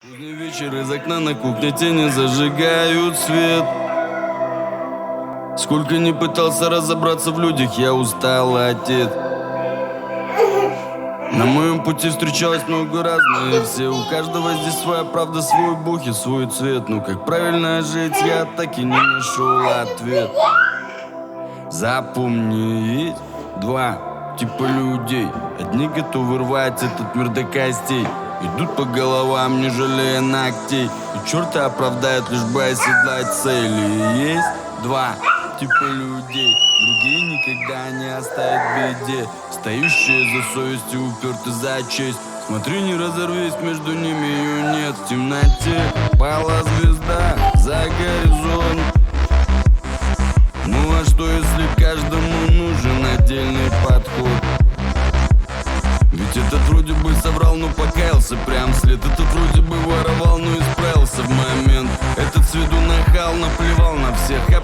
Поздний вечер, из окна на кухне тени зажигают свет. Сколько ни пытался разобраться в людях, я устал отец. На моем пути встречалось много разных все. У каждого здесь своя правда, свой бух и свой цвет. Но как правильно жить, я так и не нашел ответ. Запомни, есть два типа людей. Одни готовы рвать этот мир до костей, идут по головам, не жалея ногтей, и черта оправдают, лишь бы оседлать цели. Есть два типа людей. Другие никогда не оставят в беде, стоящие за совесть и уперты за честь. Смотри, не разорвись, между ними ее нет. В темноте пала звезда за горизонт. Ну а что, если каждому нужен отдельный подход? Ведь этот вроде бы соврал, но покаялся прям вслед. Этот вроде бы воровал, но исправился в момент. Этот с виду нахал, наплевал на всех, а